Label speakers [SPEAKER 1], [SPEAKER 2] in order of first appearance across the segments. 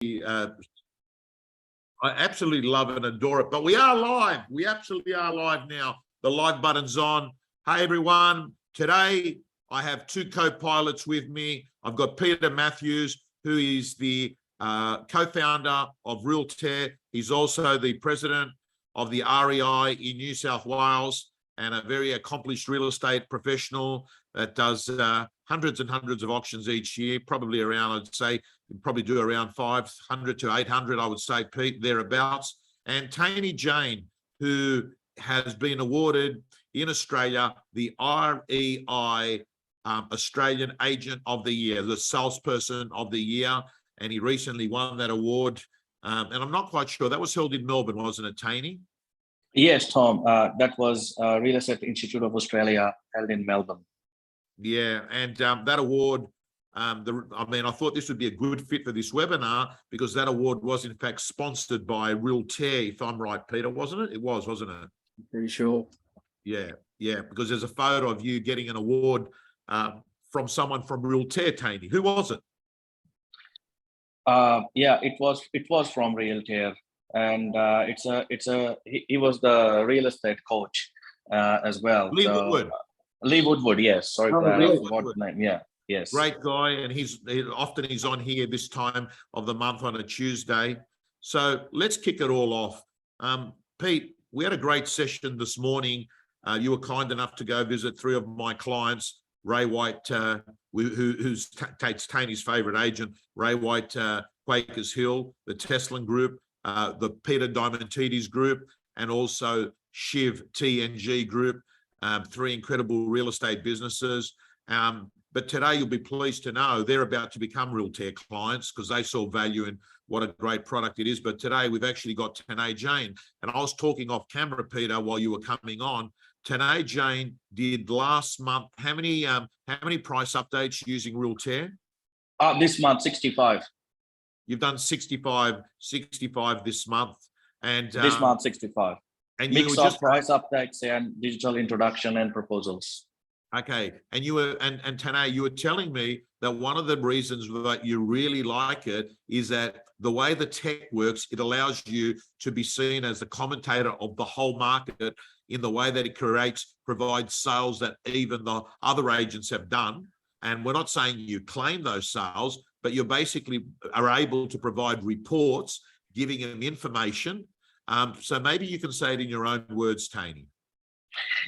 [SPEAKER 1] I absolutely love it and adore it. But we are live. We absolutely are live now. The live button's on. Hey, everyone. Today, I have two co-pilots with me. I've got Peter Matthews, who is the co-founder of Realtair. He's also the president of the REI in New South Wales and a very accomplished real estate professional that does hundreds and hundreds of auctions each year, probably around, I'd say, probably do around 500 to 800, I would say, Pete, thereabouts. And Taney Jain, who has been awarded in Australia the REI Australian Agent of the Year, the Salesperson of the Year, and he recently won that award. And I'm not quite sure, that was held in Melbourne, wasn't it, Taney?
[SPEAKER 2] Yes, Tom, that was Real Estate Institute of Australia held in Melbourne.
[SPEAKER 1] Yeah, and that award, I thought this would be a good fit for this webinar because that award was in fact sponsored by Realtair, if I'm right, Peter, wasn't it? It was, wasn't it?
[SPEAKER 3] Pretty sure.
[SPEAKER 1] Yeah, because there's a photo of you getting an award from someone from Realtair, Taney. Who was it?
[SPEAKER 2] Yeah, it was from Realtair, and he was the real estate coach as well.
[SPEAKER 1] Lee Woodward.
[SPEAKER 2] Lee Woodward, yes. Sorry,
[SPEAKER 1] Woodward.
[SPEAKER 2] Name. Yeah, yes.
[SPEAKER 1] Great guy, and he's on here this time of the month on a Tuesday. So let's kick it all off. Pete, we had a great session this morning. You were kind enough to go visit three of my clients, Ray White, who's Taney's favorite agent, Ray White, Quakers Hill, the Teslan Group, the Peter Diamantidis Group, and also Shiv TNG Group, three incredible real estate businesses. But today you'll be pleased to know they're about to become Realtair clients because they saw value in what a great product it is. But today we've actually got Taney Jain. And I was talking off camera, Peter, while you were coming on. Taney Jain did last month, how many price updates using Realtair?
[SPEAKER 2] This month, 65.
[SPEAKER 1] You've done 65 this month. And
[SPEAKER 2] this month, 65.
[SPEAKER 1] And
[SPEAKER 2] mix of price updates and digital introduction and proposals.
[SPEAKER 1] Okay, and you were and Taney, you were telling me that one of the reasons that you really like it is that the way the tech works, it allows you to be seen as the commentator of the whole market in the way that it provides sales that even the other agents have done. And we're not saying you claim those sales, but you basically are able to provide reports, giving them information. So maybe you can say it in your own words, Taney.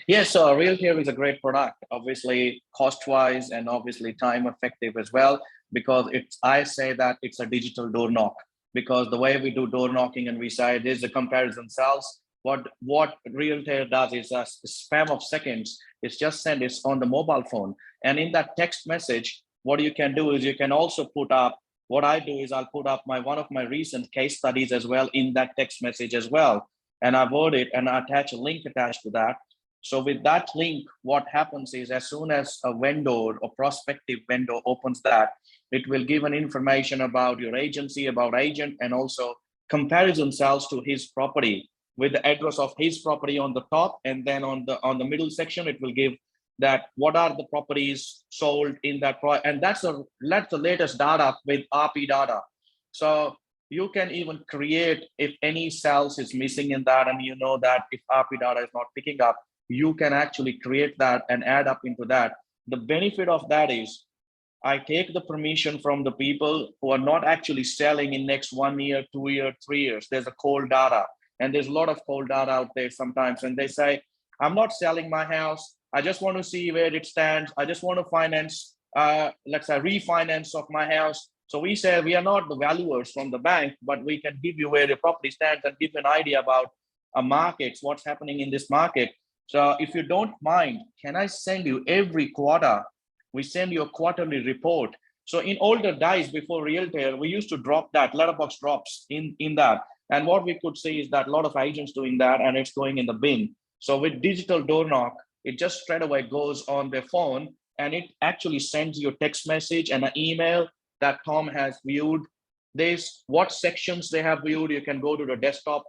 [SPEAKER 2] Yes, so Realtair is a great product, obviously cost-wise and obviously time-effective as well, because I say that it's a digital door knock, because the way we do door knocking and we say there's a comparison sales, what Realtair does is a spam of seconds. It's just send it on the mobile phone. And in that text message, what you can do is you can also put up, what I do is I'll put up one of my recent case studies as well in that text message as well. And I word it and I attach a link attached to that. So with that link, what happens is as soon as a vendor or prospective vendor opens that, it will give an information about your agency, about agent, and also comparison sales to his property with the address of his property on the top. And then on the middle section, it will give that what are the properties sold in that price. And that's the latest data with RP data. So you can even create if any sales is missing in that, and you know that if RP data is not picking up, you can actually create that and add up into that. The benefit of that is I take the permission from the people who are not actually selling in next 1 year, 2 years, 3 years. There's a cold data, and there's a lot of cold data out there sometimes. And they say, I'm not selling my house. I just want to see where it stands. I just want to finance, let's say refinance of my house. So we say we are not the valuers from the bank, but we can give you where the property stands and give you an idea about a market, what's happening in this market. So if you don't mind, can I send you every quarter? We send you a quarterly report. So in older days before Realtair, we used to drop that, letterbox drops in that. And what we could see is that a lot of agents doing that and it's going in the bin. So with digital door knock, it just straight away goes on their phone and it actually sends you a text message and an email that Tom has viewed this, what sections they have viewed. You can go to the desktop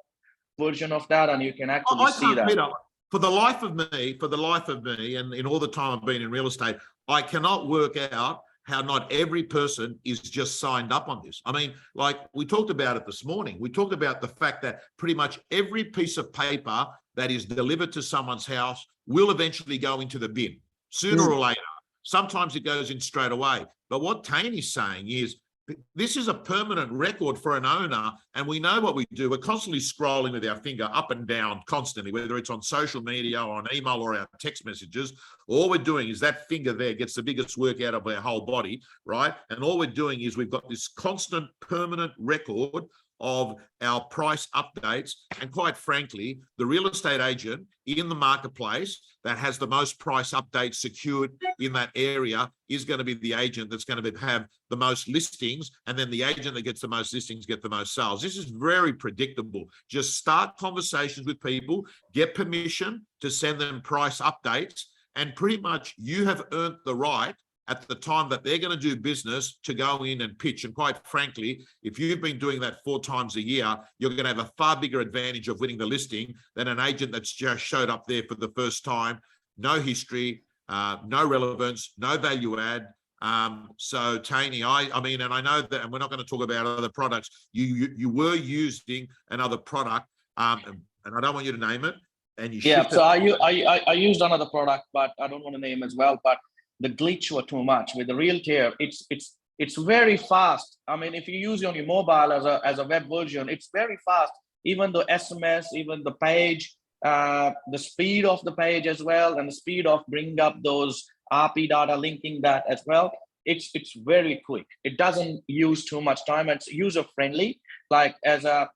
[SPEAKER 2] version of that and you can actually see that.
[SPEAKER 1] Peter, for the life of me, and in all the time I've been in real estate, I cannot work out how not every person is just signed up on this. I mean, like we talked about it this morning. We talked about the fact that pretty much every piece of paper that is delivered to someone's house will eventually go into the bin sooner or later. Sometimes it goes in straight away. But what Taney's saying is, this is a permanent record for an owner, and we know what we do. We're constantly scrolling with our finger up and down constantly, whether it's on social media or on email or our text messages. All we're doing is that finger there gets the biggest work out of our whole body, right? And all we're doing is we've got this constant permanent record of our price updates. And quite frankly, the real estate agent in the marketplace that has the most price updates secured in that area is going to be the agent that's going to have the most listings, and then the agent that gets the most listings get the most sales. This is very predictable. Just start conversations with people, get permission to send them price updates, and pretty much you have earned the right at the time that they're going to do business to go in and pitch. And quite frankly, if you've been doing that 4 times a year, you're going to have a far bigger advantage of winning the listing than an agent that's just showed up there for the first time, no history, no relevance, no value add. So Taney, I mean, and I know that, and we're not going to talk about other products. You were using another product, and I don't want you to name it. And you
[SPEAKER 2] shifted. So I used another product, but I don't want to name as well. But the glitch were too much with the Realtor. It's very fast. I mean, if you use it on your mobile as a web version, it's very fast. Even the SMS, even the page, the speed of the page as well, and the speed of bringing up those RP data, linking that as well. It's very quick. It doesn't use too much time. It's user friendly. Like as a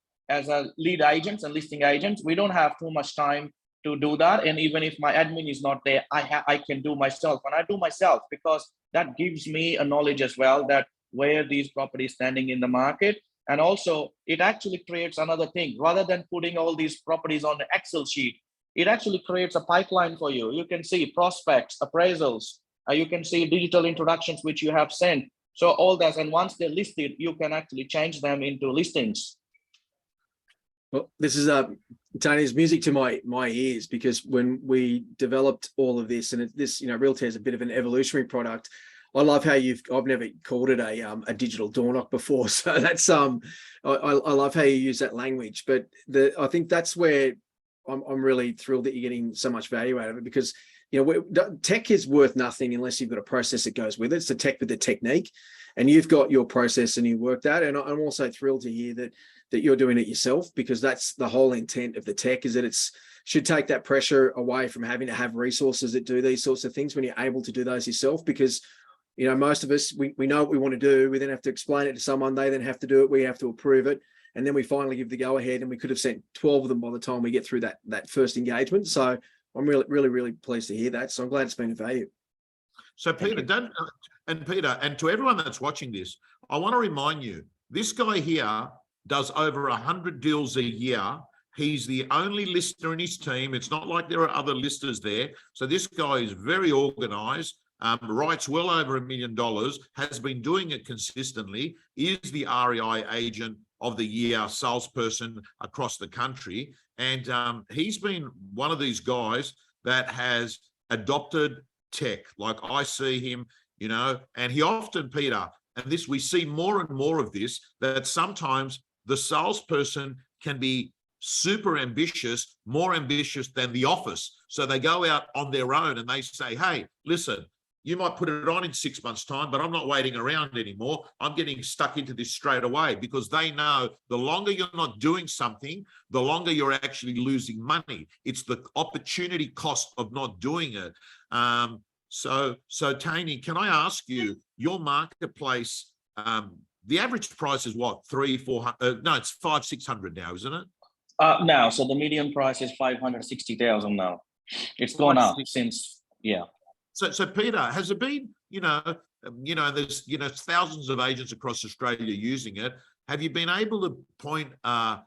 [SPEAKER 2] lead agents and listing agents, we don't have too much time to do that. And even if my admin is not there, I can do myself. And I do myself because that gives me a knowledge as well that where these properties standing in the market. And also it actually creates another thing. Rather than putting all these properties on the Excel sheet, it actually creates a pipeline for you. You can see prospects, appraisals, you can see digital introductions which you have sent. So all that, and once they're listed, you can actually change them into listings.
[SPEAKER 3] Well, this is Taney's music to my ears, because when we developed all of this, and this, you know, Realtor is a bit of an evolutionary product. I love how I've never called it a digital door knock before, so that's I love how you use that language. But I think that's where I'm really thrilled that you're getting so much value out of it, because you know tech is worth nothing unless you've got a process that goes with it. It's the tech with the technique, and you've got your process and you work that. And I'm also thrilled to hear that you're doing it yourself, because that's the whole intent of the tech, is that it's should take that pressure away from having to have resources that do these sorts of things when you're able to do those yourself. Because you know, most of us, we know what we want to do. We then have to explain it to someone. They then have to do it. We have to approve it. And then we finally give the go ahead, and we could have sent 12 of them by the time we get through that first engagement. So I'm really pleased to hear that. So I'm glad it's been of value.
[SPEAKER 1] So Peter, Peter, and to everyone that's watching this, I want to remind you, this guy here does over 100 deals a year. He's the only lister in his team. It's not like there are other listers there. So this guy is very organized. Writes well over $1 million, has been doing it consistently, is the REI agent of the year salesperson across the country. And he's been one of these guys that has adopted tech. Like I see him, you know, and he often, Peter, and this, we see more and more of this, that sometimes the salesperson can be super ambitious, more ambitious than the office. So they go out on their own and they say, hey, listen, you might put it on in 6 months' time, but I'm not waiting around anymore. I'm getting stuck into this straight away, because they know the longer you're not doing something, the longer you're actually losing money. It's the opportunity cost of not doing it. So Taney, can I ask you, your marketplace, the average price is what, 300-400? No, it's 500-600 now, isn't it?
[SPEAKER 2] Now, so the median price is 560,000 now. It's gone up since, yeah.
[SPEAKER 1] So Peter, has it been, there's, thousands of agents across Australia using it. Have you been able to point a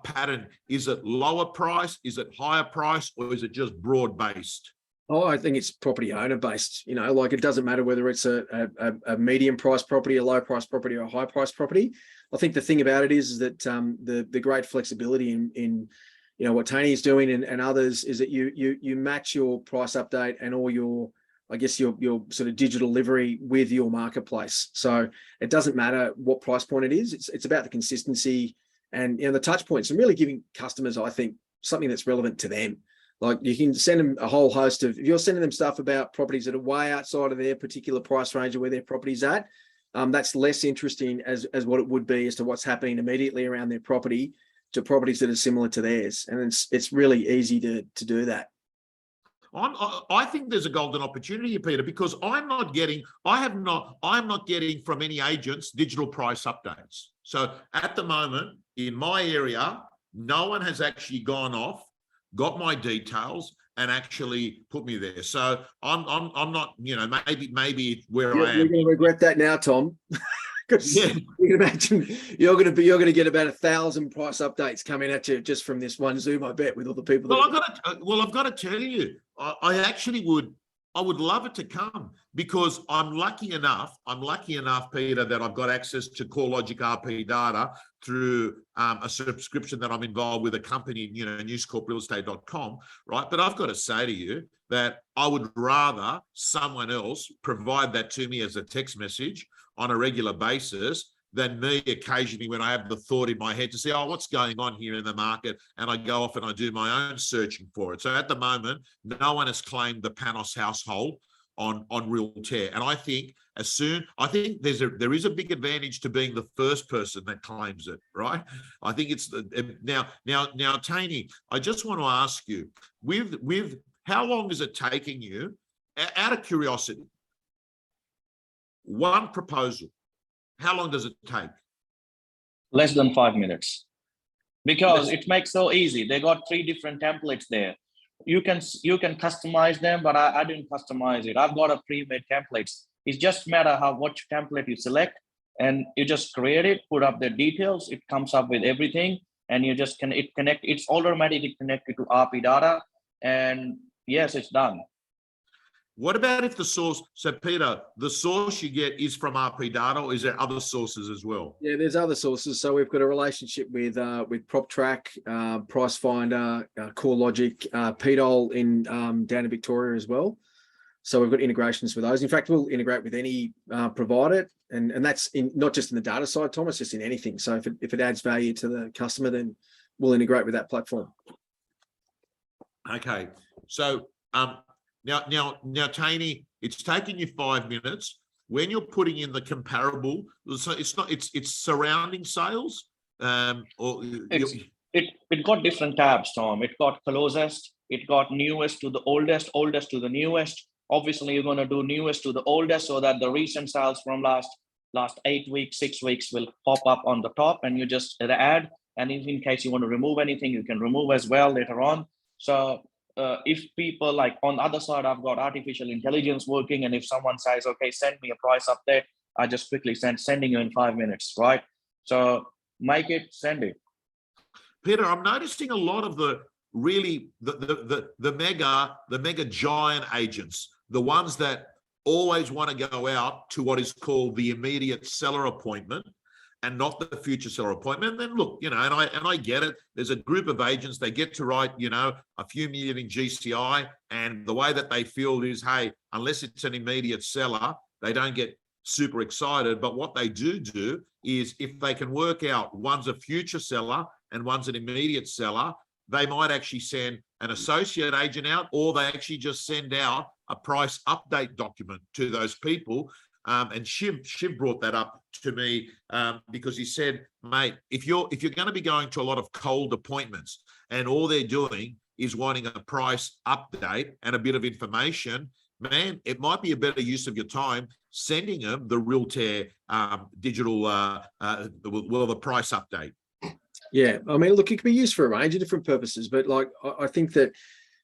[SPEAKER 1] pattern? Is it lower price? Is it higher price? Or is it just broad based?
[SPEAKER 3] Oh, I think it's property owner based. Like it doesn't matter whether it's a medium price property, a low price property, or a high price property. I think the thing about it is that the great flexibility in what Taney is doing and others is that you match your price update and all your I guess your sort of digital livery with your marketplace. So it doesn't matter what price point it is. It's about the consistency and the touch points, and really giving customers, I think, something that's relevant to them. Like you can send them a whole host of, if you're sending them stuff about properties that are way outside of their particular price range of where their property's at, that's less interesting as what it would be as to what's happening immediately around their property to properties that are similar to theirs. And it's really easy to do that.
[SPEAKER 1] I think there's a golden opportunity, Peter, because I'm not getting from any agents digital price updates. So at the moment in my area, no one has actually gone off, got my details, and actually put me there. So I'm not, maybe where I am.
[SPEAKER 3] You're going to regret that now, Tom. Because you can imagine you're going to get about 1,000 price updates coming at you just from this one Zoom, I bet, with all the people.
[SPEAKER 1] Well, I've got to tell you, I would love it to come, because I'm lucky enough, Peter, that I've got access to CoreLogic RP data through a subscription that I'm involved with a company, newscorprealestate.com, right? But I've got to say to you that I would rather someone else provide that to me as a text message on a regular basis than me occasionally when I have the thought in my head to say, oh, what's going on here in the market? And I go off and I do my own searching for it. So at the moment, no one has claimed the Panos household on Realtair. And I think there is a big advantage to being the first person that claims it, right? I think it's now, Taney, I just want to ask you, with how long is it taking you, out of curiosity, one proposal, how long does it take?
[SPEAKER 2] Less than 5 minutes, because it makes so easy. They got 3 different templates there. You can customize them, but I didn't customize it. I've got a pre-made templates. It's just matter which template you select, and you just create it, put up the details. It comes up with everything, and you just connect. It's automatically connected to RP data, and yes, it's done.
[SPEAKER 1] What about if the source, so Peter, the source you get is from RP data, or is there other sources as well?
[SPEAKER 3] Yeah, there's other sources. So we've got a relationship with PropTrack, Pricefinder, CoreLogic, PDOL in down in Victoria as well. So we've got integrations with those. In fact, we'll integrate with any provider, and that's not just in the data side, Thomas, just in anything. So if it adds value to the customer, then we'll integrate with that platform.
[SPEAKER 1] Okay, so Now, Taney, it's taken you 5 minutes. When you're putting in the comparable, so it's surrounding sales, or
[SPEAKER 2] it got different tabs, Tom. It got closest, it got newest to the oldest, oldest to the newest. Obviously, you're going to do newest to the oldest so that the recent sales from last 8 weeks, 6 weeks will pop up on the top, and you just add. And in case you want to remove anything, you can remove as well later on. So if people, like on the other side, I've got artificial intelligence working, and if someone says, okay, send me a price update, I just quickly sending you in 5 minutes, right? So make it, send it.
[SPEAKER 1] Peter, I'm noticing a lot of the mega giant agents, the ones that always want to go out to what is called the immediate seller appointment and not the future seller appointment. And then look, and I get it. There's a group of agents, they get to write, a few million in GCI, and the way that they feel is, hey, unless it's an immediate seller, they don't get super excited. But what they do is, if they can work out one's a future seller and one's an immediate seller, they might actually send an associate agent out, or they actually just send out a price update document to those people. And Shiv brought that up to me because he said, mate, if you're going to be going to a lot of cold appointments and all they're doing is wanting a price update and a bit of information, man, it might be a better use of your time sending them the Realtair digital, the price update.
[SPEAKER 3] Yeah, I mean, look, it can be used for a range of different purposes, but like I think that,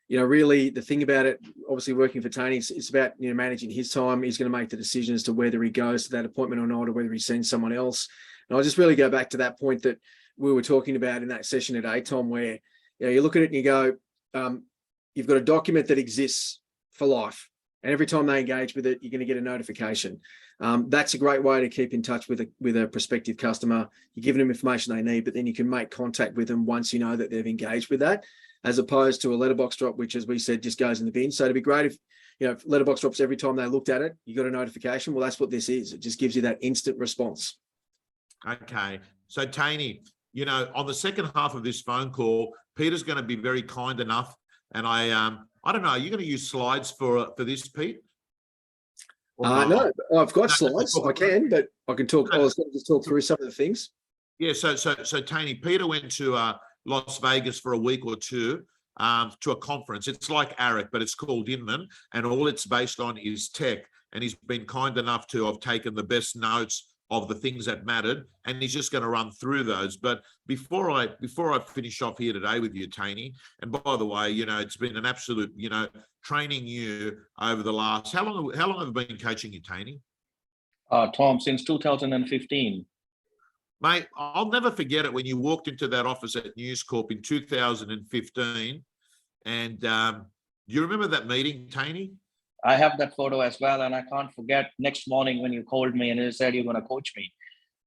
[SPEAKER 3] really the thing about it, obviously working for Taney, it's about, managing his time. He's going to make the decision as to whether he goes to that appointment or not, or whether he sends someone else. And I'll just really go back to that point that we were talking about in that session today, Tom, where you look at it and you go, you've got a document that exists for life. And every time they engage with it, you're going to get a notification. That's a great way to keep in touch with a prospective customer. You're giving them information they need, but then you can make contact with them once you know that they've engaged with that, as opposed to a letterbox drop, which, as we said, just goes in the bin. So it'd be great if letterbox drops every time they looked at it, you got a notification. Well, that's what this is. It just gives you that instant response.
[SPEAKER 1] Okay. So Taney, on the second half of this phone call, Peter's going to be very kind enough. And I don't know, are you going to use slides for this, Pete?
[SPEAKER 3] No, I've got slides. I can, but I can talk. I was going to just talk through some of the things.
[SPEAKER 1] Yeah. So Taney, Peter went to Las Vegas for a week or two to a conference. It's like ARIC, but it's called Inman, and all it's based on is tech. And he's been kind enough to have taken the best notes of the things that mattered, and he's just going to run through those. But before I finish off here today with you, Taney, and by the way, it's been an absolute, training you over the last, how long have I been coaching you, Taney?
[SPEAKER 2] Tom, since 2015.
[SPEAKER 1] Mate, I'll never forget it when you walked into that office at News Corp in 2015. And do you remember that meeting, Taney?
[SPEAKER 2] I have that photo as well, and I can't forget next morning when you called me and you said you're going to coach me.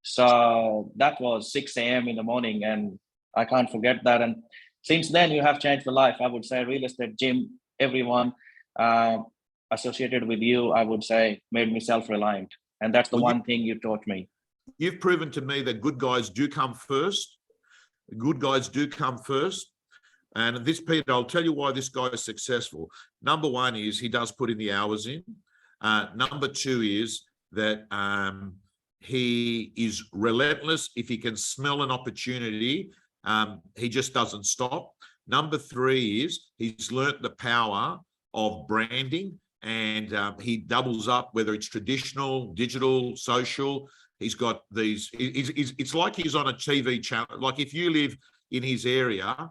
[SPEAKER 2] So that was 6 a.m. in the morning, and I can't forget that. And since then, you have changed my life. I would say real estate, Jim, everyone associated with you, I would say, made me self-reliant. And that's the one thing you taught me.
[SPEAKER 1] You've proven to me that good guys do come first. Good guys do come first. And this, Peter, I'll tell you why this guy is successful. Number one is he does put in the hours in. Number two is that he is relentless. If he can smell an opportunity, he just doesn't stop. Number three is he's learnt the power of branding, and he doubles up, whether it's traditional, digital, social. He's got these, it's like he's on a TV channel. Like if you live in his area,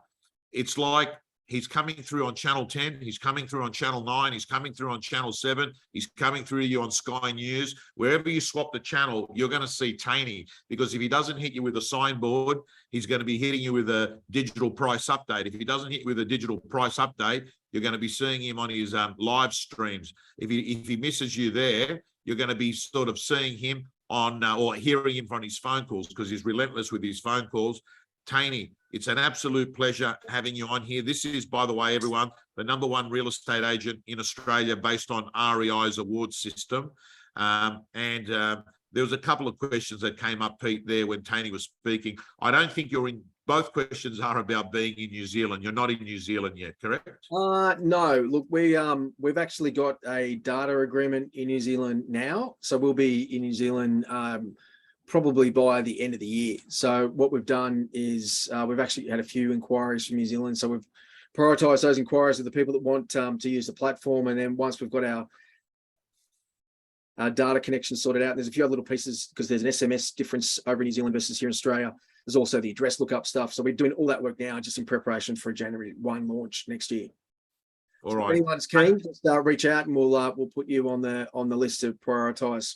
[SPEAKER 1] it's like he's coming through on Channel 10, he's coming through on Channel 9, he's coming through on Channel 7, he's coming through you on Sky News. Wherever you swap the channel, you're going to see Taney, because if he doesn't hit you with a signboard, he's going to be hitting you with a digital price update. If he doesn't hit you with a digital price update, you're going to be seeing him on his live streams. If he misses you there, you're going to be sort of seeing him on or hearing him on his phone calls, because he's relentless with his phone calls. Taney, it's an absolute pleasure having you on here. This is, by the way, everyone, the #1 real estate agent in Australia based on REI's award system. There was a couple of questions that came up, Pete, there when Taney was speaking. I don't think you're in, both questions are about being in New Zealand. You're not in New Zealand yet, correct?
[SPEAKER 3] No, look, we've actually got a data agreement in New Zealand now. So we'll be in New Zealand probably by the end of the year. So what we've done is we've actually had a few inquiries from New Zealand. So we've prioritized those inquiries with the people that want to use the platform. And then once we've got our data connection sorted out, there's a few other little pieces, because there's an SMS difference over in New Zealand versus here in Australia. There's also the address lookup stuff. So we're doing all that work now, just in preparation for a January 1 launch next year.
[SPEAKER 1] All
[SPEAKER 3] so
[SPEAKER 1] right.
[SPEAKER 3] If anyone's keen, just reach out and we'll put you on the list to prioritize.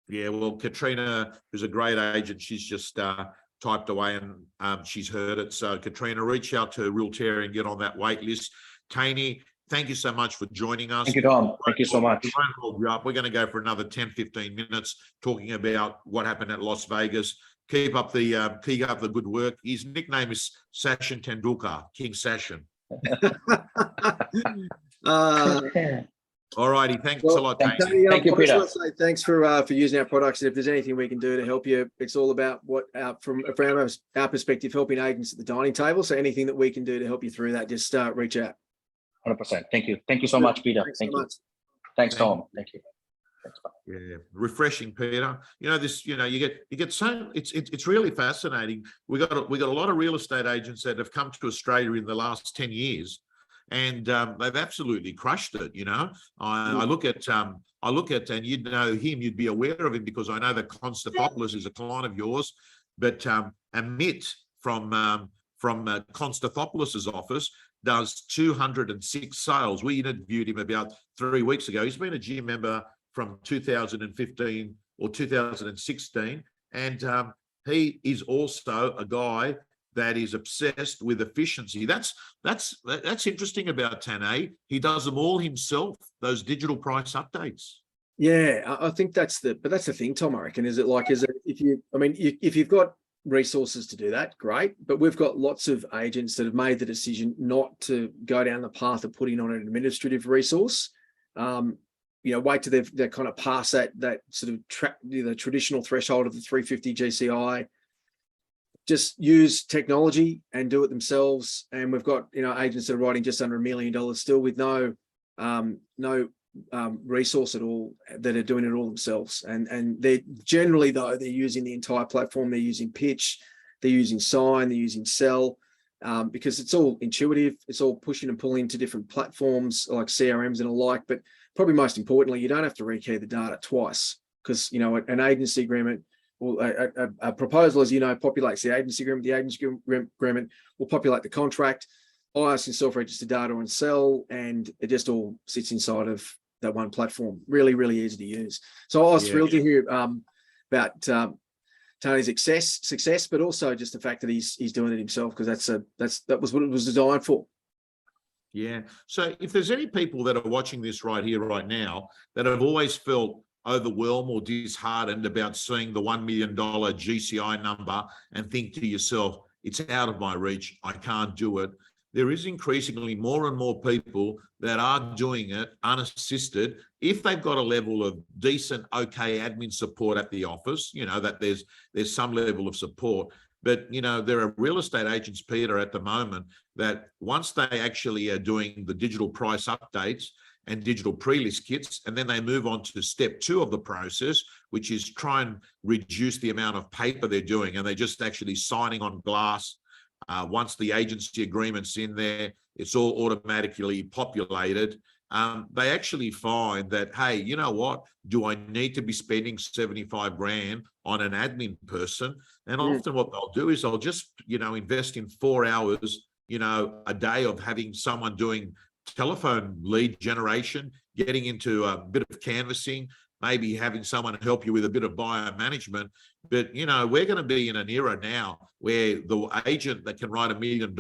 [SPEAKER 1] Yeah, well, Katrina, who's a great agent, she's just typed away and she's heard it. So Katrina, reach out to Realtair and get on that wait list. Taney, thank you so much for joining us.
[SPEAKER 2] Thank you, Tom. Thank you so much.
[SPEAKER 1] We won't hold you up. We're going to go for another 10, 15 minutes talking about what happened at Las Vegas. Keep up the good work. His nickname is Sachin Tendulkar, King Sachin. All righty, thanks a lot, Taney.
[SPEAKER 2] Thank you, Peter.
[SPEAKER 3] I just want to say thanks for using our products. And if there's anything we can do to help you, it's all about from our perspective, helping agents at the dining table. So anything that we can do to help you through that, just reach out.
[SPEAKER 2] 100%. Thank you. Thank you so much, Peter.
[SPEAKER 3] Thanks
[SPEAKER 2] Thank
[SPEAKER 3] so
[SPEAKER 2] you.
[SPEAKER 3] much.
[SPEAKER 2] Thanks, Tom. Thank you. Thanks, bye.
[SPEAKER 1] Yeah, refreshing, Peter. You get so it's really fascinating. We got a lot of real estate agents that have come to Australia in the last 10 years. And they've absolutely crushed it. I look at and you'd know him, you'd be aware of him, because I know that Constantopoulos is a client of yours. But Amit from Constantopoulos' office does 206 sales. We interviewed him about 3 weeks ago. He's been a gym member from 2015 or 2016, and he is also a guy that is obsessed with efficiency. That's interesting about Taney. He does them all himself, those digital price updates.
[SPEAKER 3] Yeah, I think that's the thing, Tom, I reckon. If you've got resources to do that, great. But we've got lots of agents that have made the decision not to go down the path of putting on an administrative resource wait till they've kind of passed that sort of the traditional threshold of the 350 GCI. Just use technology and do it themselves. And we've got agents that are writing just under $1 million still with no resource at all, that are doing it all themselves. And they're generally, though, they're using the entire platform. They're using Pitch, they're using Sign, they're using Sell, because it's all intuitive. It's all pushing and pulling to different platforms like CRMs and alike. But probably most importantly, you don't have to rekey the data twice, because an agency agreement, well, a proposal, as populates the agency agreement. The agency agreement will populate the contract, IS and self-registered data on Sell, and it just all sits inside of that one platform. Really, really easy to use. So I was thrilled to hear about Taney's success, but also just the fact that he's doing it himself, because that was what it was designed for.
[SPEAKER 1] Yeah. So if there's any people that are watching this right here, right now, that have always felt overwhelmed or disheartened about seeing the $1 million GCI number and think to yourself, it's out of my reach, I can't do it. There is increasingly more and more people that are doing it unassisted, if they've got a level of decent, okay admin support at the office, that there's some level of support. But, there are real estate agents, Peter, at the moment, that once they actually are doing the digital price updates and digital pre-list kits, and then they move on to step 2 of the process, which is try and reduce the amount of paper they're doing, and they're just actually signing on glass. Once the agency agreement's in there, it's all automatically populated. They actually find that, hey, you know what? Do I need to be spending 75 grand on an admin person? And often what they'll do is they'll just, invest in 4 hours, a day of having someone doing telephone lead generation, getting into a bit of canvassing, maybe having someone help you with a bit of buyer management. But, we're going to be in an era now where the agent that can write $1 million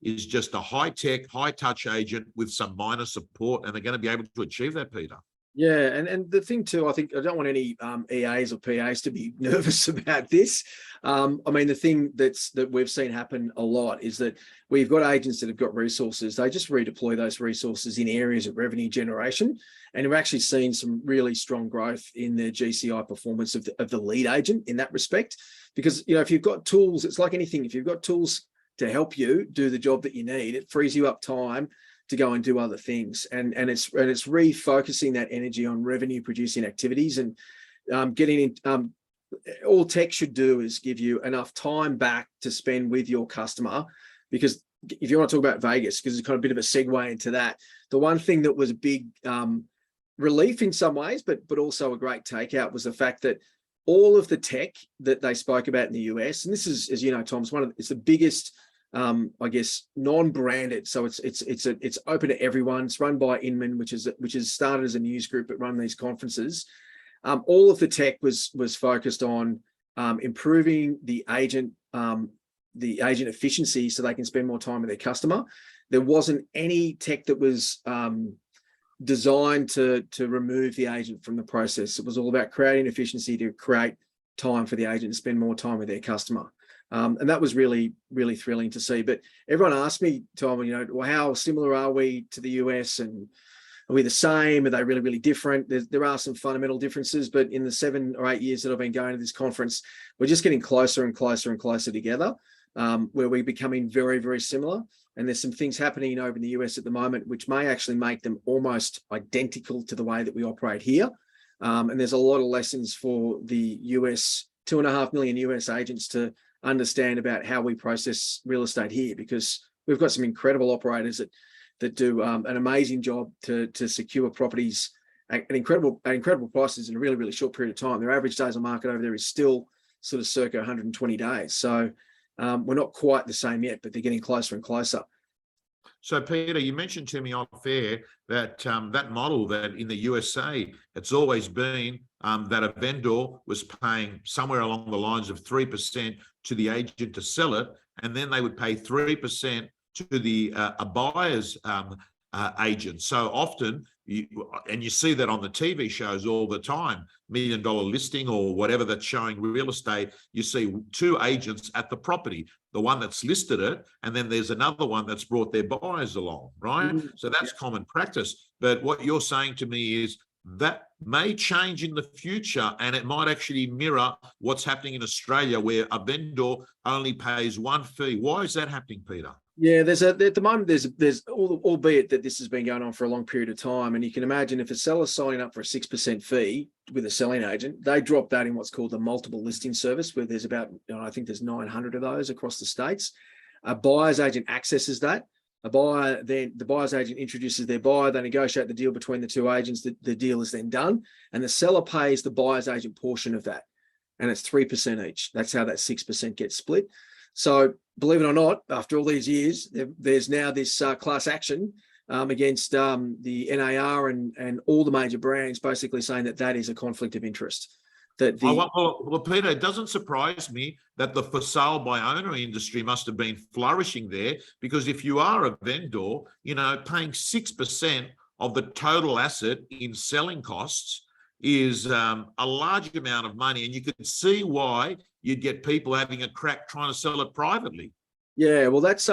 [SPEAKER 1] is just a high-tech, high-touch agent with some minor support, and they're going to be able to achieve that, Peter.
[SPEAKER 3] Yeah, and the thing too, I think I don't want any EAs or PAs to be nervous about this. The thing that we've seen happen a lot is that we've got agents that have got resources. They just redeploy those resources in areas of revenue generation, and we've actually seen some really strong growth in the GCI performance of the lead agent in that respect. Because if you've got tools, it's like anything. If you've got tools to help you do the job that you need, it frees you up time to go and do other things, and it's refocusing that energy on revenue producing activities, and getting in. All tech should do is give you enough time back to spend with your customer. Because if you want to talk about Vegas, because it's kind of a bit of a segue into that, the one thing that was a big relief in some ways, but also a great takeout, was the fact that all of the tech that they spoke about in the US, and this is, as you know, Tom, it's the biggest, I guess, non-branded. So it's open to everyone. It's run by Inman, which is started as a news group that run these conferences. All of the tech was focused on improving the agent efficiency so they can spend more time with their customer. There wasn't any tech that was designed to remove the agent from the process. It was all about creating efficiency to create time for the agent to spend more time with their customer. And that was really, really thrilling to see. But everyone asked me, Tom, well, how similar are we to the US, and are we the same? Are they really, really different? There are some fundamental differences, but in the 7 or 8 years that I've been going to this conference, we're just getting closer and closer and closer together, where we're becoming very, very similar. And there's some things happening over in the US at the moment, which may actually make them almost identical to the way that we operate here. And there's a lot of lessons for the US, 2.5 million US agents to understand about how we process real estate here, because we've got some incredible operators that do an amazing job to secure properties at incredible prices in a really, really short period of time. Their average days on market over there is still sort of circa 120 days. So we're not quite the same yet, but they're getting closer and closer.
[SPEAKER 1] So, Peter, you mentioned to me off air that that model that in the USA, it's always been that a vendor was paying somewhere along the lines of 3% to the agent to sell it, and then they would pay 3% to the a buyer's agent. So often and you see that on the TV shows all the time, $1 million listing or whatever that's showing real estate, you see two agents at the property, the one that's listed it, and then there's another one that's brought their buyers along, right? So that's common practice. But what you're saying to me is that may change in the future, and it might actually mirror what's happening in Australia, where a vendor only pays one fee. Why is that happening, Peter?
[SPEAKER 3] Yeah, at the moment, there's albeit that this has been going on for a long period of time, and you can imagine if a seller's signing up for a 6% fee with a selling agent, they drop that in what's called the multiple listing service, where there's about, I think there's 900 of those across the states. A buyer's agent accesses that. The buyer's agent introduces their buyer, they negotiate the deal between the two agents, the deal is then done, and the seller pays the buyer's agent portion of that, and it's 3% each. That's how that 6% gets split. So believe it or not, after all these years, there's now this class action against the NAR and all the major brands, basically saying that is a conflict of interest.
[SPEAKER 1] Well, Peter, it doesn't surprise me that the for sale by owner industry must have been flourishing there, because if you are a vendor, paying 6% of the total asset in selling costs is a large amount of money, and you can see why you'd get people having a crack trying to sell it privately. Yeah, well, that's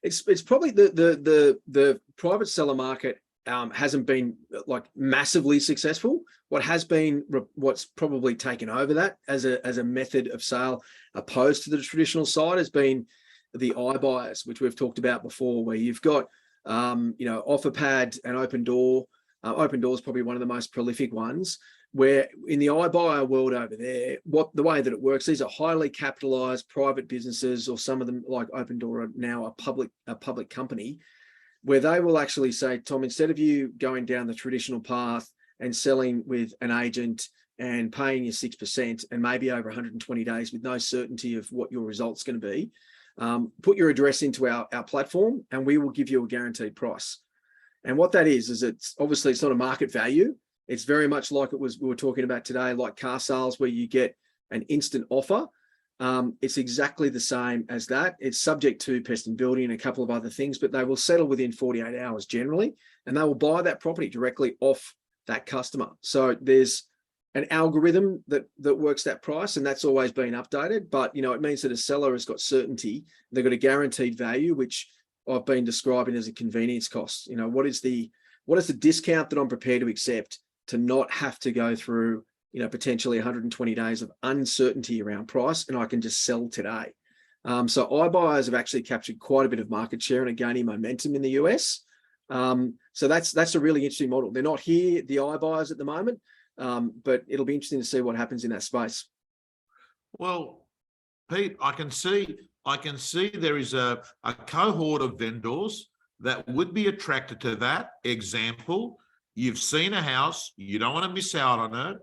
[SPEAKER 1] it's probably the private seller market hasn't been like massively successful. What's probably taken over that as a method of sale opposed to the traditional side has been the iBuyers, which we've talked about before, where you've got OfferPad and Open Door. Open Door is probably one of the most prolific ones, where in the iBuyer world over there, the way that it works, these are highly capitalized private businesses, or some of them like Open Door are now a public company, where they will actually say, Tom, instead of you going down the traditional path and selling with an agent and paying you 6% and maybe over 120 days with no certainty of what your result's going to be, put your address into our platform and we will give you a guaranteed price. And what that is it's obviously it's not a market value. It's very much like we were talking about today, like car sales, where you get an instant offer. It's exactly the same as that. It's subject to pest and building and a couple of other things, but they will settle within 48 hours generally, and they will buy that property directly off that customer. So there's an algorithm that works that price, and that's always been updated. But it means that a seller has got certainty. They've got a guaranteed value, which I've been describing as a convenience cost. What is the discount that I'm prepared to accept to not have to go through potentially 120 days of uncertainty around price, and I can just sell today. So iBuyers have actually captured quite a bit of market share and are gaining momentum in the US. So that's a really interesting model. They're not here, the iBuyers at the moment, but it'll be interesting to see what happens in that space. Well, Pete, I can see there is a cohort of vendors that would be attracted to that. Example, you've seen a house, you don't want to miss out on it.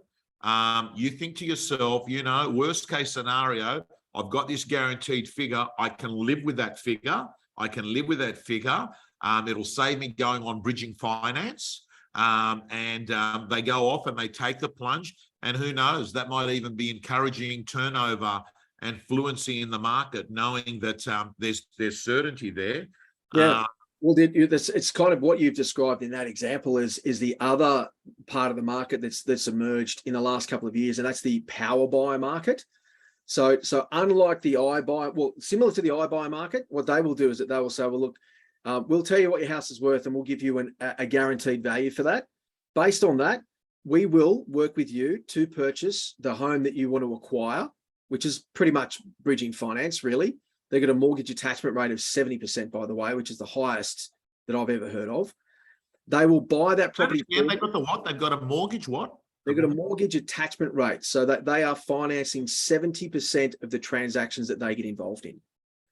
[SPEAKER 1] You think to yourself, worst case scenario, I've got this guaranteed figure. I can live with that figure. It'll save me going on bridging finance. And they go off and they take the plunge. And who knows, that might even be encouraging turnover and fluency in the market, knowing that there's certainty there.
[SPEAKER 3] Yeah. Well, it's kind of what you've described in that example is the other part of the market that's emerged in the last couple of years, and that's the power buy market. So unlike the iBuy, well, similar to the iBuy market, what they will do is that they will say, well, look, we'll tell you what your house is worth, and we'll give you a guaranteed value for that. Based on that, we will work with you to purchase the home that you want to acquire, which is pretty much bridging finance, really. They've got a mortgage attachment rate of 70%, by the way, which is the highest that I've ever heard of. They will buy that property.
[SPEAKER 1] They've got the what? They've got a mortgage what?
[SPEAKER 3] They've got a mortgage attachment rate, so that they are financing 70% of the transactions that they get involved in.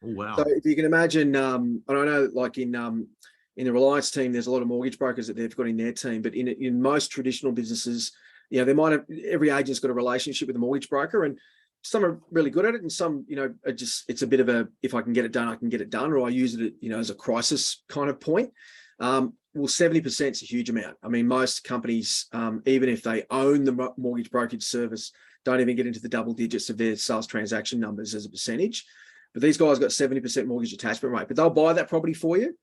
[SPEAKER 1] Oh, wow.
[SPEAKER 3] So if you can imagine, I don't know, like in the Reliance team, there's a lot of mortgage brokers that they've got in their team, but in most traditional businesses, they might have, every agent's got a relationship with a mortgage broker, and some are really good at it, and some, it's a bit of a, if I can get it done, I can get it done, or I use it, as a crisis kind of point. Well, 70% is a huge amount. I mean, most companies, even if they own the mortgage brokerage service, don't even get into the double digits of their sales transaction numbers as a percentage. But these guys got 70% mortgage attachment rate, but they'll buy that property for you.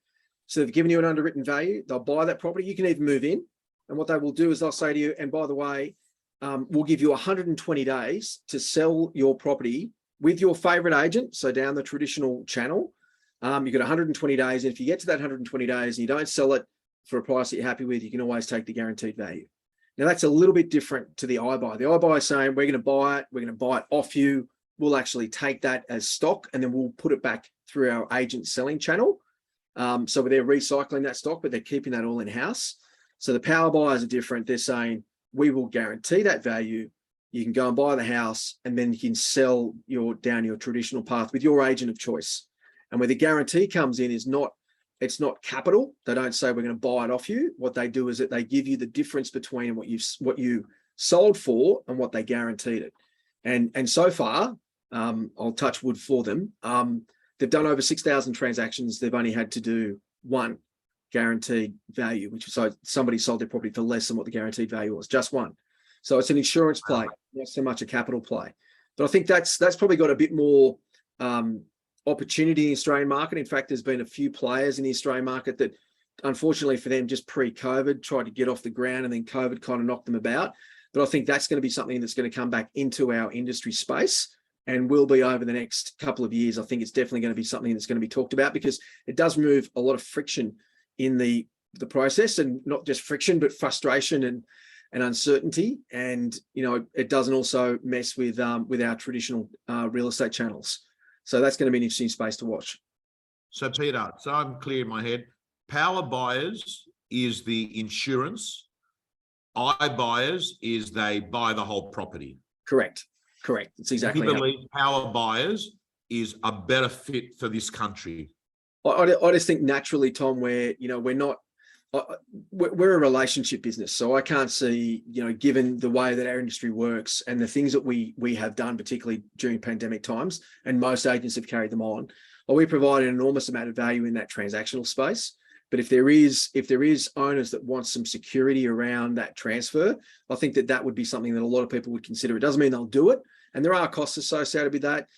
[SPEAKER 3] So they've given you an underwritten value. They'll buy that property. You can even move in. And what they will do is they'll say to you, and by the way, we'll give you 120 days to sell your property with your favorite agent. So down the traditional channel, you've got 120 days. And if you get to that 120 days and you don't sell it for a price that you're happy with, you can always take the guaranteed value. Now that's a little bit different to the iBuy. The iBuy is saying, we're going to buy it. We're going to buy it off you. We'll actually take that as stock and then we'll put it back through our agent selling channel. So they're recycling that stock, but they're keeping that all in-house. So the power buyers are different. They're saying, we will guarantee that value. You can go and buy the house and then you can sell down your traditional path with your agent of choice. And where the guarantee comes in is it's not capital. They don't say we're going to buy it off you. What they do is that they give you the difference between what you sold for and what they guaranteed it. And so far, I'll touch wood for them. They've done over 6,000 transactions. They've only had to do one guaranteed value, which was somebody sold their property for less than what the guaranteed value was, just one. So it's an insurance play, not so much a capital play. But I think that's probably got a bit more opportunity in the Australian market. In fact, there's been a few players in the Australian market that, unfortunately for them, just pre-COVID tried to get off the ground and then COVID kind of knocked them about. But I think that's going to be something that's going to come back into our industry space and will be over the next couple of years. I think it's definitely going to be something that's going to be talked about because it does remove a lot of friction in the process, and not just friction, but frustration and uncertainty. And, it doesn't also mess with our traditional real estate channels. So that's going to be an interesting space to watch.
[SPEAKER 1] So Peter, so I'm clear in my head, power buyers is the insurance. iBuyers is they buy the whole property.
[SPEAKER 3] Correct. It's exactly.
[SPEAKER 1] You believe power buyers is a better fit for this country?
[SPEAKER 3] I just think naturally, Tom, we're a relationship business. So I can't see, given the way that our industry works and the things that we have done, particularly during pandemic times, and most agents have carried them on, we provide an enormous amount of value in that transactional space. But if there is owners that want some security around that transfer, I think that would be something that a lot of people would consider. It doesn't mean they'll do it. And there are costs associated with that.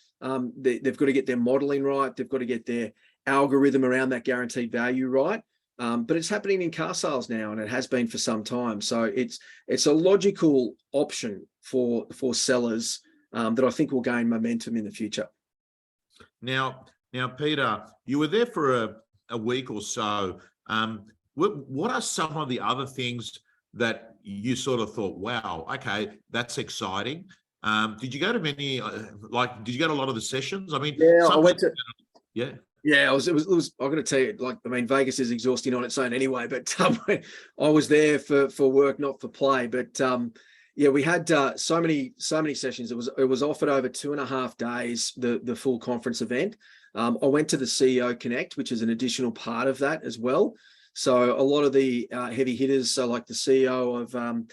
[SPEAKER 3] They've got to get their modeling right. They've got to get their algorithm around that guaranteed value right. But it's happening in car sales now, and it has been for some time. So it's a logical option for sellers that I think will gain momentum in the future.
[SPEAKER 1] Now, Peter, you were there for a week or so. What are some of the other things that you sort of thought, wow, okay, that's exciting? Did you go to many, did you go to a lot of the sessions? I mean,
[SPEAKER 3] yeah, I went to.
[SPEAKER 1] Yeah.
[SPEAKER 3] Yeah, it was. I'm going to tell you, Vegas is exhausting on its own anyway. But I was there for work, not for play. But we had so many sessions. It was offered over 2.5 days, the full conference event. I went to the CEO Connect, which is an additional part of that as well. So a lot of the heavy hitters, so like the CEO of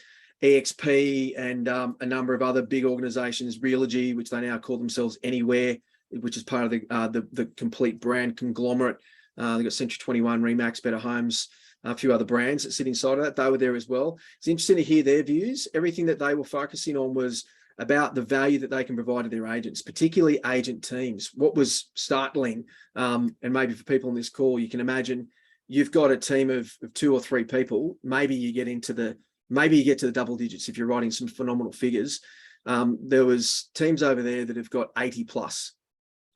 [SPEAKER 3] EXP and a number of other big organizations, Realogy, which they now call themselves Anywhere, which is part of the complete brand conglomerate. They've got Century 21, Remax, Better Homes, a few other brands that sit inside of that. They were there as well. It's interesting to hear their views. Everything that they were focusing on was about the value that they can provide to their agents, particularly agent teams. What was startling, and maybe for people on this call, you can imagine you've got a team of 2 or 3 people. Maybe you get to the double digits if you're writing some phenomenal figures. There was teams over there that have got 80 plus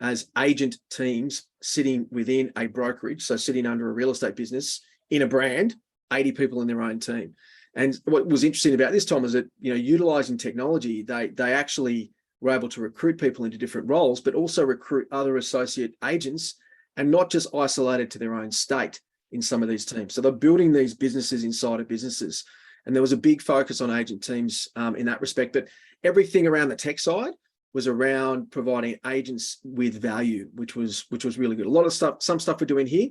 [SPEAKER 3] as agent teams sitting within a brokerage, so sitting under a real estate business in a brand, 80 people in their own team. And what was interesting about this, Tom, is that, utilizing technology, they actually were able to recruit people into different roles, but also recruit other associate agents, and not just isolated to their own state in some of these teams. So they're building these businesses inside of businesses. And there was a big focus on agent teams in that respect. But everything around the tech side was around providing agents with value, which was really good. A lot of stuff, some stuff we're doing here,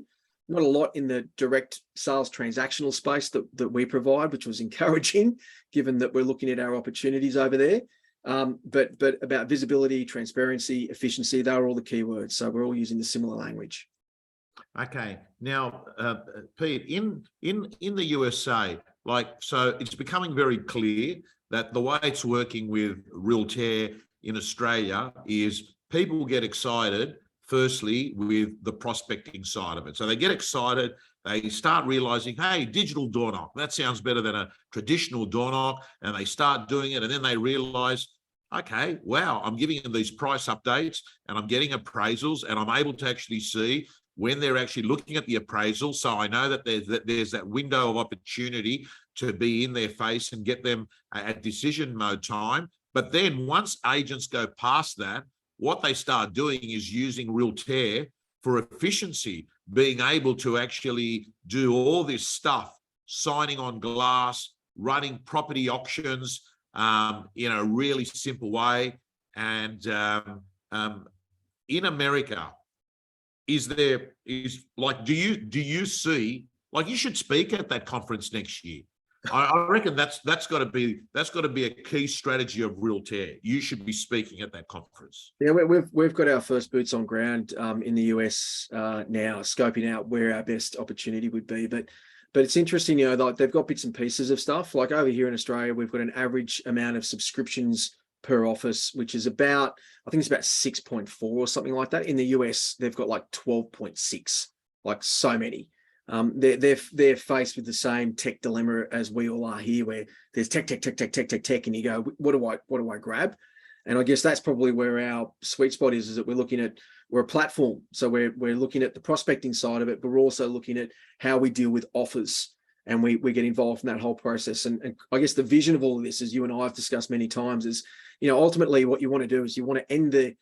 [SPEAKER 3] not a lot in the direct sales transactional space that we provide, which was encouraging, given that we're looking at our opportunities over there. But about visibility, transparency, efficiency, they were all the keywords. So we're all using the similar language.
[SPEAKER 1] Okay. Now, Pete, in the USA, so it's becoming very clear that the way it's working with Realtair in Australia is people get excited, firstly, with the prospecting side of it. So they get excited they start realizing, hey, digital door knock, that sounds better than a traditional door knock. And they start doing it. And then they realize, okay, wow, I'm giving them these price updates and I'm getting appraisals, and I'm able to actually see when they're actually looking at the appraisal. So I know that there's that window of opportunity to be in their face and get them at decision mode time. But then once agents go past that, what they start doing is using Realtair for efficiency, being able to actually do all this stuff, signing on glass, running property auctions in a really simple way. And in America, do you see, like, you should speak at that conference next year. I reckon that's got to be a key strategy of Realtair. You should be speaking at that conference.
[SPEAKER 3] Yeah, we've got our first boots on ground in the US now, scoping out where our best opportunity would be. But it's interesting, like they've got bits and pieces of stuff. Like over here in Australia, we've got an average amount of subscriptions per office, which is about, I think it's about 6.4 or something like that. In the US, they've got like 12.6, like so many. They're faced with the same tech dilemma as we all are here, where there's tech, and you go, what do I grab? And I guess that's probably where our sweet spot is that we're a platform. So we're looking at the prospecting side of it, but we're also looking at how we deal with offers, and we get involved in that whole process. And I guess the vision of all of this, as you and I have discussed many times, is, ultimately what you want to do is you want to end the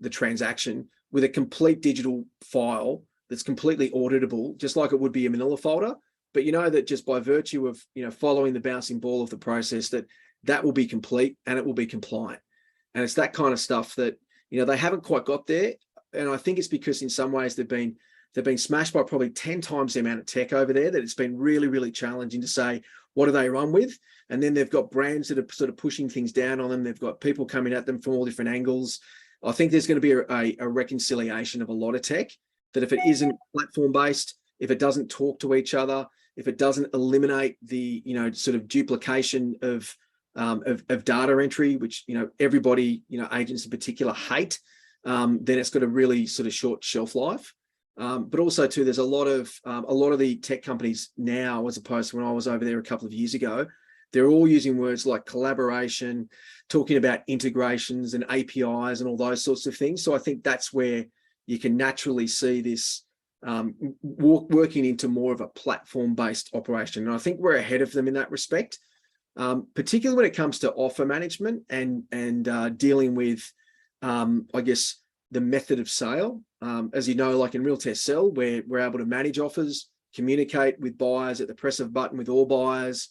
[SPEAKER 3] transaction with a complete digital file that's completely auditable, just like it would be a manila folder. But that just by virtue of following the bouncing ball of the process, that will be complete and it will be compliant. And it's that kind of stuff that they haven't quite got there. And I think it's because in some ways they've been smashed by probably 10 times the amount of tech over there, that it's been really, really challenging to say, what do they run with? And then they've got brands that are sort of pushing things down on them. They've got people coming at them from all different angles. I think there's going to be a reconciliation of a lot of tech, that if it isn't platform based, if it doesn't talk to each other, if it doesn't eliminate the sort of duplication of data entry, which everybody, agents in particular, hate, then it's got a really sort of short shelf life. But also too, there's a lot of the tech companies now, as opposed to when I was over there a couple of years ago, they're all using words like collaboration, talking about integrations and APIs and all those sorts of things. So I think that's where you can naturally see this working into more of a platform-based operation. And I think we're ahead of them in that respect, particularly when it comes to offer management and dealing with, I guess, the method of sale. As you know, like in Realtair Sell, where we're able to manage offers, communicate with buyers at the press of a button with all buyers,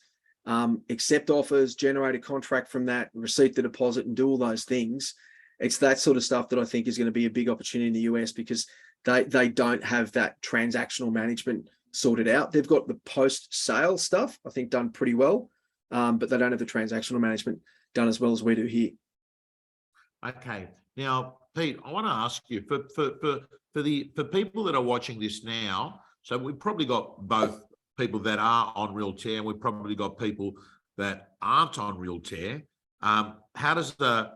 [SPEAKER 3] accept offers, generate a contract from that, receipt the deposit, and do all those things. It's that sort of stuff that I think is going to be a big opportunity in the US, because they don't have that transactional management sorted out. They've got the post-sale stuff, I think, done pretty well, but they don't have the transactional management done as well as we do here.
[SPEAKER 1] Okay. Now, Pete, I want to ask you, for people that are watching this now, so we've probably got both people that are on Realtair, and we've probably got people that aren't on Realtair. How does the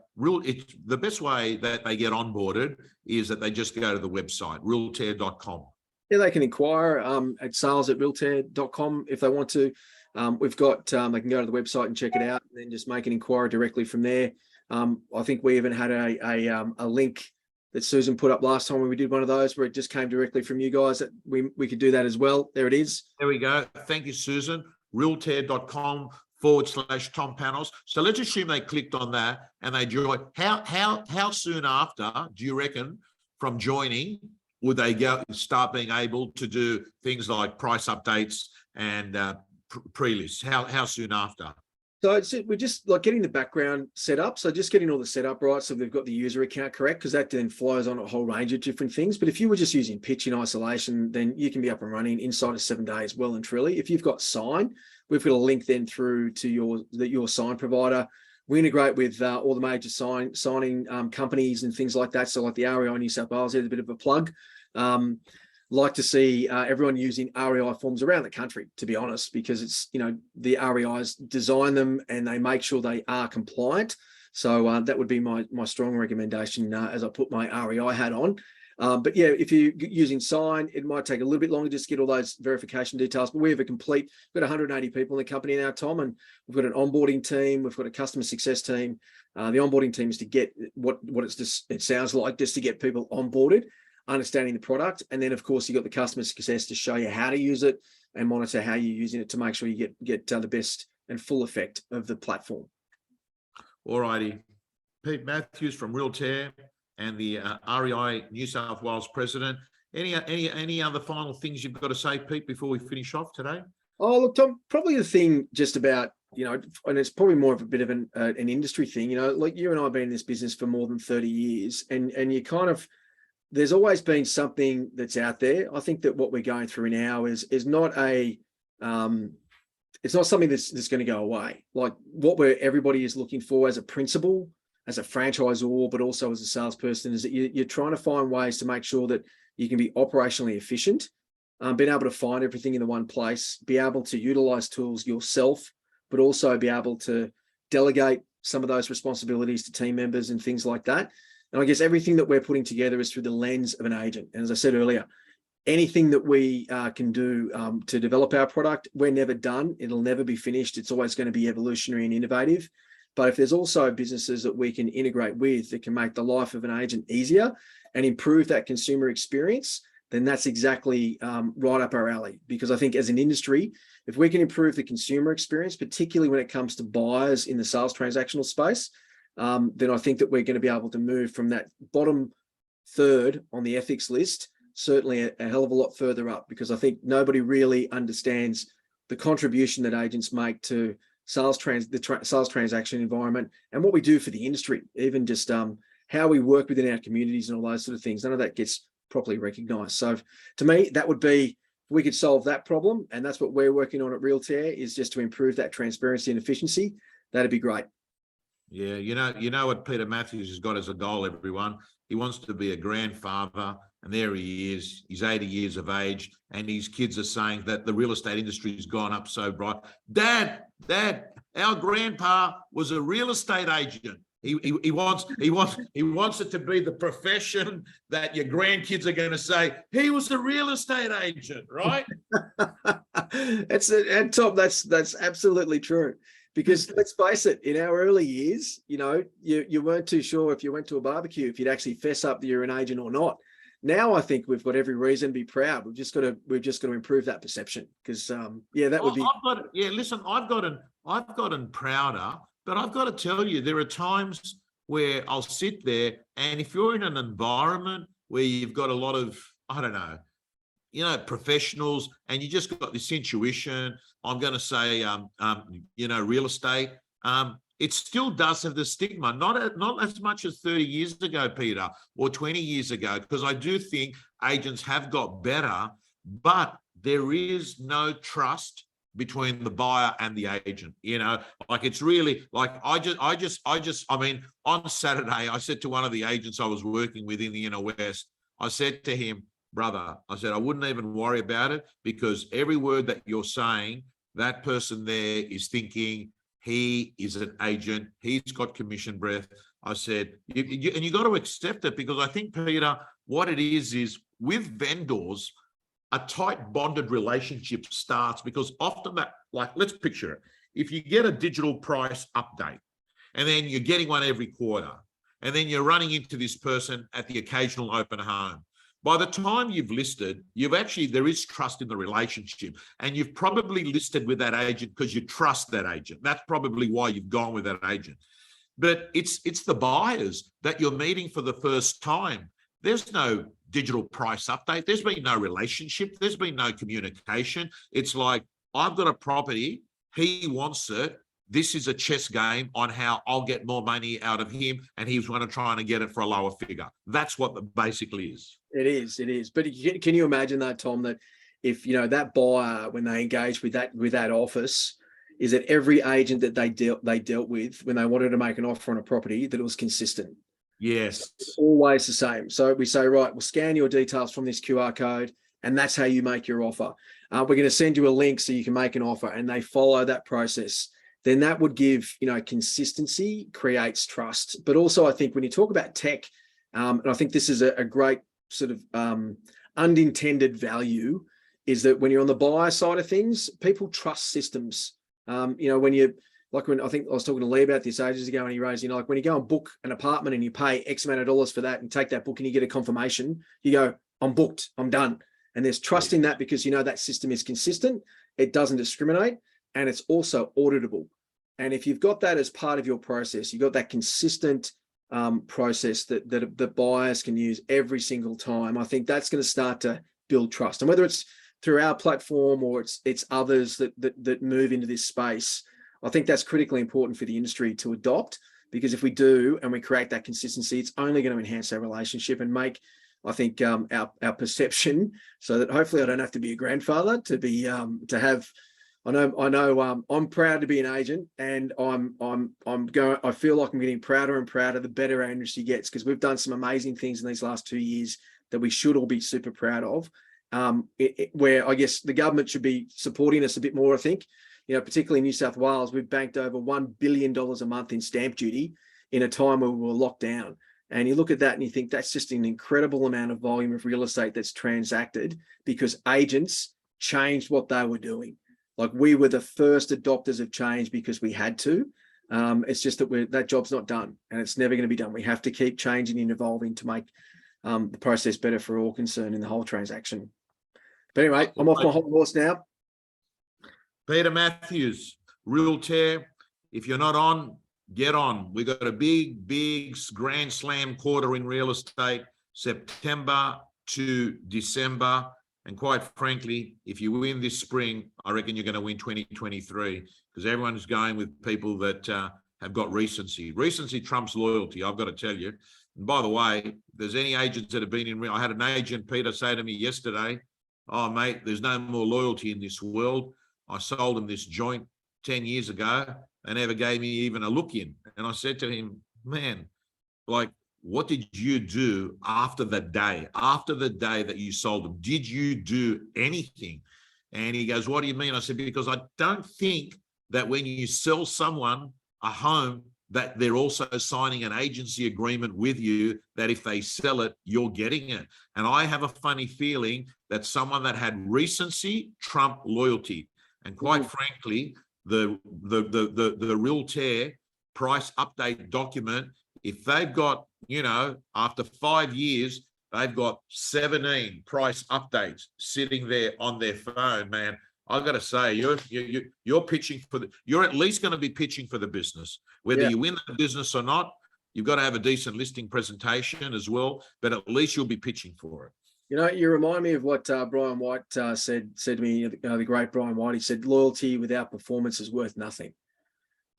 [SPEAKER 1] best way that they get onboarded is that they just go to the website, realtair.com.
[SPEAKER 3] Yeah, they can inquire at sales@realtair.com if they want to. We've got, they can go to the website and check it out, and then just make an inquiry directly from there. I think we even had a link that Susan put up last time when we did one of those, where it just came directly from you guys. That we could do that as well. There it is.
[SPEAKER 1] There we go. Thank you, Susan. realtair.com/Tom Panos. So let's assume they clicked on that and they joined. How soon after do you reckon from joining would they start being able to do things like price updates and pre-lists? How soon after?
[SPEAKER 3] So we're just like getting the background set up. So just getting all the setup right. So they've got the user account correct, because that then flows on a whole range of different things. But if you were just using pitch in isolation, then you can be up and running inside of 7 days, well and truly. If you've got Sign, we've got a link then through to your Sign provider. We integrate with all the major signing companies and things like that. So like the REI New South Wales, there's a bit of a plug. Like to see everyone using REI forms around the country, to be honest, because it's, the REIs design them and they make sure they are compliant. So that would be my strong recommendation as I put my REI hat on. But yeah, if you're using Sign, it might take a little bit longer just to get all those verification details. But we have we've got 180 people in the company now, Tom, and we've got an onboarding team. We've got a customer success team. The onboarding team is to get what it sounds like, just to get people onboarded, understanding the product. And then, of course, you've got the customer success to show you how to use it and monitor how you're using it to make sure you get the best and full effect of the platform.
[SPEAKER 1] All righty. Pete Matthews from Realtair and the REI New South Wales president. Any other final things you've got to say, Pete, before we finish off today?
[SPEAKER 3] Oh, look, Tom, probably the thing just about, and it's probably more of a bit of an industry thing, like you and I have been in this business for more than 30 years, and you kind of, there's always been something that's out there. I think that what we're going through now is not it's not something that's going to go away. Like what everybody is looking for as a principal, as a franchisor, but also as a salesperson, is that you're trying to find ways to make sure that you can be operationally efficient, being able to find everything in the one place, be able to utilize tools yourself, but also be able to delegate some of those responsibilities to team members and things like that. And I guess everything that we're putting together is through the lens of an agent. And as I said earlier, anything that we can do to develop our product, we're never done. It'll never be finished. It's always going to be evolutionary and innovative. But if there's also businesses that we can integrate with that can make the life of an agent easier and improve that consumer experience, then that's exactly right up our alley. Because I think as an industry, if we can improve the consumer experience, particularly when it comes to buyers in the sales transactional space, then I think that we're going to be able to move from that bottom third on the ethics list, certainly a hell of a lot further up, because I think nobody really understands the contribution that agents make to sales transaction environment and what we do for the industry, even just how we work within our communities and all those sort of things. None of that gets properly recognized. So to me, that would be, if we could solve that problem, and that's what we're working on at Realtair, is just to improve that transparency and efficiency. That'd be great.
[SPEAKER 1] Yeah, you know what Peter Matthews has got as a goal, everyone. He wants to be a grandfather, and there he is. He's 80 years of age, and his kids are saying that the real estate industry has gone up so bright. Dad, our grandpa was a real estate agent. He wants it to be the profession that your grandkids are going to say he was a real estate agent, right?
[SPEAKER 3] Tom, that's absolutely true. Because let's face it, in our early years, you weren't too sure if you went to a barbecue if you'd actually fess up that you're an agent or not. Now I think we've got every reason to be proud. We've just got to improve that perception, because that would be.
[SPEAKER 1] I've gotten prouder, but I've got to tell you, there are times where I'll sit there, and if you're in an environment where you've got a lot of, I don't know, professionals, and you just got this intuition, I'm going to say, real estate, it still does have the stigma, not as much as 30 years ago, Peter, or 20 years ago, because I do think agents have got better, but there is no trust between the buyer and the agent. Like it's really like I mean, on Saturday, I said to one of the agents I was working with in the Inner West, I said to him, brother, I said, I wouldn't even worry about it, because every word that you're saying, that person there is thinking he is an agent. He's got commission breath. I said, and you got to accept it, because I think, Peter, what it is with vendors, a tight bonded relationship starts, because often that, like, let's picture it. If you get a digital price update, and then you're getting one every quarter, and then you're running into this person at the occasional open home, by the time you've listed, there is trust in the relationship, and you've probably listed with that agent because you trust that agent. That's probably why you've gone with that agent. But it's the buyers that you're meeting for the first time. There's no digital price update. There's been no relationship. There's been no communication. It's like, I've got a property. He wants it. This is a chess game on how I'll get more money out of him, and he's going to try and get it for a lower figure. That's what it basically is. It
[SPEAKER 3] is. But can you imagine that, Tom, that if, that buyer, when they engage with that office, is that every agent that they dealt with when they wanted to make an offer on a property, that it was consistent?
[SPEAKER 1] Yes.
[SPEAKER 3] It's always the same. So we say, right, we'll scan your details from this QR code, and that's how you make your offer. We're going to send you a link so you can make an offer, and they follow that process. Then that would give, consistency, creates trust. But also, I think when you talk about tech, and I think this is a great sort of unintended value is that when you're on the buyer side of things, people trust systems. When you, like when I think I was talking to Lee about this ages ago, and he raised, like when you go and book an apartment and you pay X amount of dollars for that and take that book and you get a confirmation, you go, I'm booked, I'm done. And there's trust in that because that system is consistent, it doesn't discriminate, and it's also auditable. And if you've got that as part of your process, you've got that consistent process that the buyers can use every single time, I think that's going to start to build trust. And whether it's through our platform or it's others that move into this space, I think that's critically important for the industry to adopt, because if we do and we create that consistency, it's only going to enhance our relationship and make, I think, our perception, so that hopefully I don't have to be a grandfather to be to have. I know I'm proud to be an agent, and I feel like I'm getting prouder and prouder the better our industry gets, because we've done some amazing things in these last 2 years that we should all be super proud of. Where I guess the government should be supporting us a bit more, I think. Particularly in New South Wales, we've banked over $1 billion a month in stamp duty in a time where we were locked down. And you look at that and you think that's just an incredible amount of volume of real estate that's transacted because agents changed what they were doing. Like, we were the first adopters of change because we had to. It's just that that job's not done, and it's never going to be done. We have to keep changing and evolving to make the process better for all concerned in the whole transaction. But anyway, I'm off my hot horse now.
[SPEAKER 1] Peter Matthews, Realtor. If you're not on, get on. We've got a big grand slam quarter in real estate, September to December. And quite frankly, if you win this spring, I reckon you're going to win 2023, because everyone's going with people that have got recency. Recency trumps loyalty, I've got to tell you. And by the way, if there's any agents that have been in, I had an agent, Peter, say to me yesterday, oh, mate, there's no more loyalty in this world. I sold him this joint 10 years ago. They never gave me even a look in. And I said to him, man, like, what did you do after the day that you sold them? Did you do anything? And he goes, what do you mean? I said, because I don't think that when you sell someone a home, that they're also signing an agency agreement with you, that if they sell it, you're getting it. And I have a funny feeling that someone that had recency trumped loyalty. And quite frankly, the Realtor price update document, if they've got, after 5 years, they've got 17 price updates sitting there on their phone, man, I've got to say, you're pitching for you're at least going to be pitching for the business. Whether you win the business or not, you've got to have a decent listing presentation as well, but at least you'll be pitching for it.
[SPEAKER 3] You remind me of what Brian White said to me, the great Brian White. He said, loyalty without performance is worth nothing.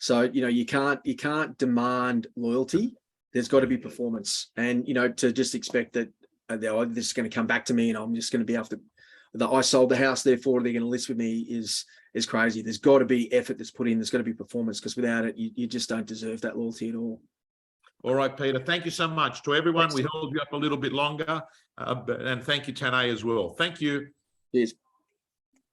[SPEAKER 3] So, you can't demand loyalty. There's got to be performance. And, to just expect that this is going to come back to me and I'm just going to be able to, that I sold the house, therefore they're going to list with me is crazy. There's got to be effort that's put in. There's got to be performance, because without it, you just don't deserve that loyalty at all.
[SPEAKER 1] All right, Peter. Thank you so much. To everyone, we held you up a little bit longer. And thank you, Taney, as well. Thank you.
[SPEAKER 3] Cheers.